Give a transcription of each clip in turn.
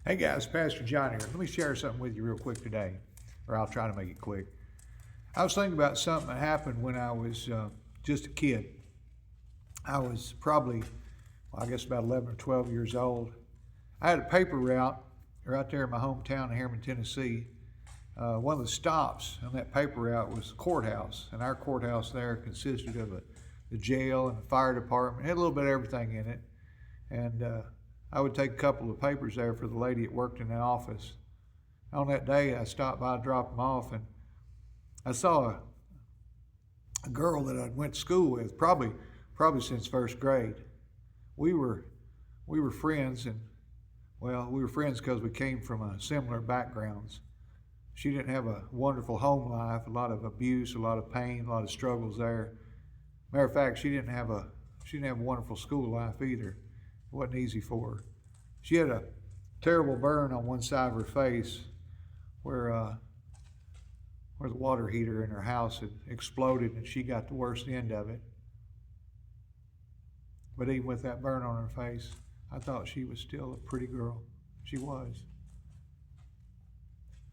Hey guys, Pastor John here. Let me share something with you real quick today, or I'll try to make it quick. I was thinking about something that happened when I was just a kid. I was probably, well, I guess about 11 or 12 years old. I had a paper route right there in my hometown of Harriman, Tennessee. One of the stops on that paper route was the courthouse, and our courthouse there consisted of the jail and the fire department. It had a little bit of everything in it, and I would take a couple of papers there for the lady that worked in the office. On that day, I stopped by to drop them off, and I saw a girl that I went to school with, probably since first grade. We were friends, and well, we were friends because we came from similar backgrounds. She didn't have a wonderful home life, a lot of abuse, a lot of pain, a lot of struggles there. Matter of fact, she didn't have a wonderful school life either. It wasn't easy for her. She had a terrible burn on one side of her face where the water heater in her house had exploded, and she got the worst end of it. But even with that burn on her face, I thought she was still a pretty girl. She was.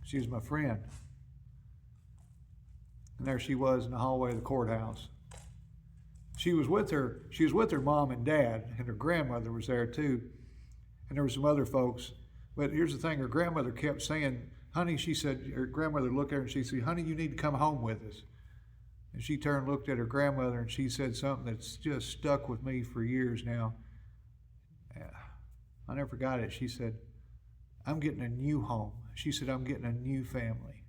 She was my friend. And there she was in the hallway of the courthouse. She was with her mom and dad, and her grandmother was there too. And there were some other folks. But here's the thing, her grandmother kept saying, honey, she said, her grandmother looked at her and she said, honey, you need to come home with us. And she turned and looked at her grandmother and she said something that's just stuck with me for years now. I never forgot it. She said, I'm getting a new home. She said, I'm getting a new family.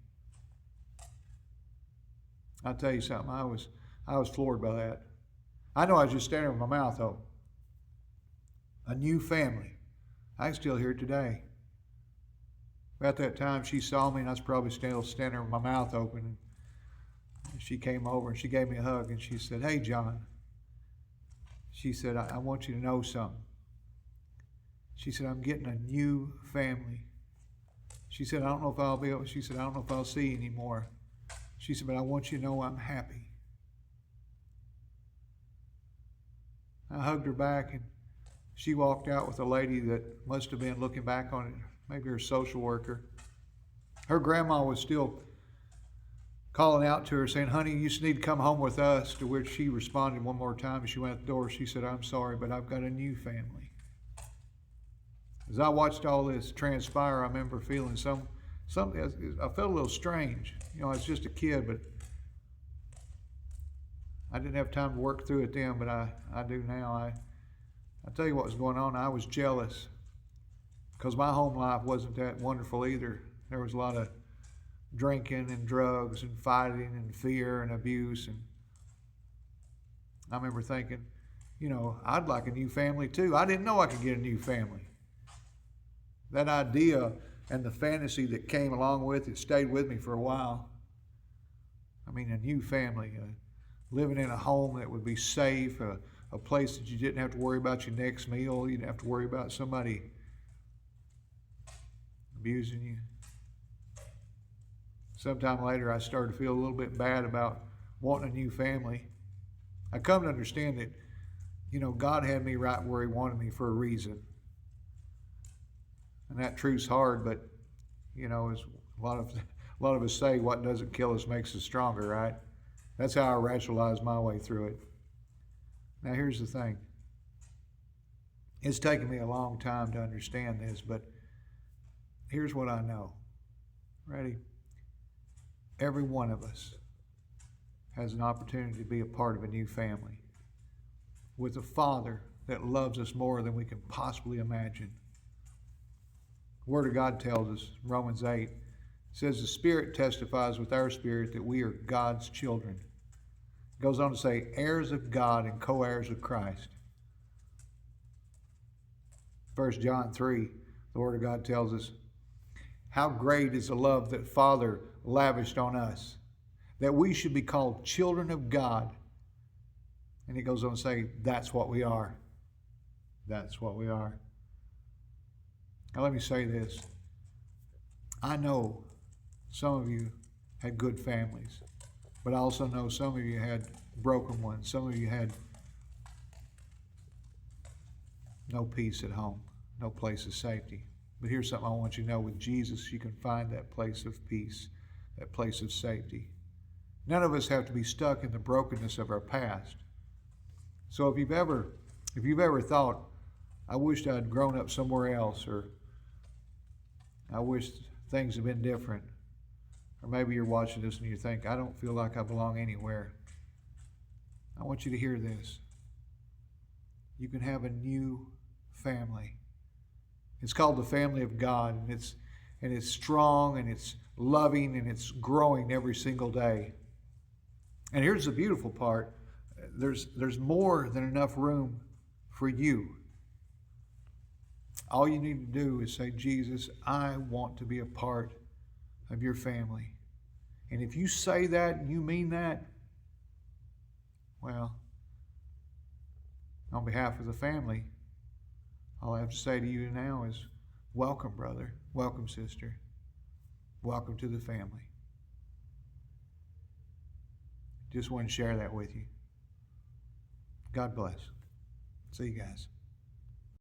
I'll tell you something, I was floored by that. I know I was just standing with my mouth open. A new family. I can still hear it today. About that time she saw me, and I was probably still standing with my mouth open. And she came over and she gave me a hug and she said, hey John. She said, I want you to know something. She said, I'm getting a new family. She said, I don't know if I'll see you anymore. She said, but I want you to know I'm happy. I hugged her back, and she walked out with a lady that must have been, looking back on it, maybe her social worker. Her grandma was still calling out to her saying, honey, you just need to come home with us, to which she responded one more time as she went out the door. She said, I'm sorry, but I've got a new family. As I watched all this transpire, I remember feeling something. I felt a little strange. I was just a kid, but I didn't have time to work through it then, but I do now. I tell you what was going on. I was jealous because my home life wasn't that wonderful either. There was a lot of drinking and drugs and fighting and fear and abuse. And I remember thinking, I'd like a new family too. I didn't know I could get a new family. That idea and the fantasy that came along with it stayed with me for a while. I mean, a new family, living in a home that would be safe, a place that you didn't have to worry about your next meal, you didn't have to worry about somebody abusing you. Sometime later, I started to feel a little bit bad about wanting a new family. I come to understand that, God had me right where He wanted me for a reason. And that truth's hard, but, as a lot of us say, what doesn't kill us makes us stronger, right? That's how I rationalize my way through it. Now, here's the thing. It's taken me a long time to understand this, but here's what I know. Ready? Every one of us has an opportunity to be a part of a new family with a Father that loves us more than we can possibly imagine. The Word of God tells us, Romans 8, says the Spirit testifies with our spirit that we are God's children. It goes on to say, heirs of God and co-heirs of Christ. 1 John 3, the Word of God tells us, how great is the love that Father lavished on us, that we should be called children of God. And it goes on to say, that's what we are. That's what we are. Now let me say this. I know some of you had good families, but I also know some of you had broken ones. Some of you had no peace at home, no place of safety. But here's something I want you to know. With Jesus, you can find that place of peace, that place of safety. None of us have to be stuck in the brokenness of our past. So if you've ever thought, I wished I'd grown up somewhere else, or I wish things had been different, or maybe you're watching this and you think, I don't feel like I belong anywhere, I want you to hear this. You can have a new family. It's called the family of God, and it's strong, and it's loving, and it's growing every single day. And here's the beautiful part. There's more than enough room for you. All you need to do is say, Jesus, I want to be a part of your family. And if you say that and you mean that, well, on behalf of the family, all I have to say to you now is, welcome, brother. Welcome, sister. Welcome to the family. Just want to share that with you. God bless. See you guys.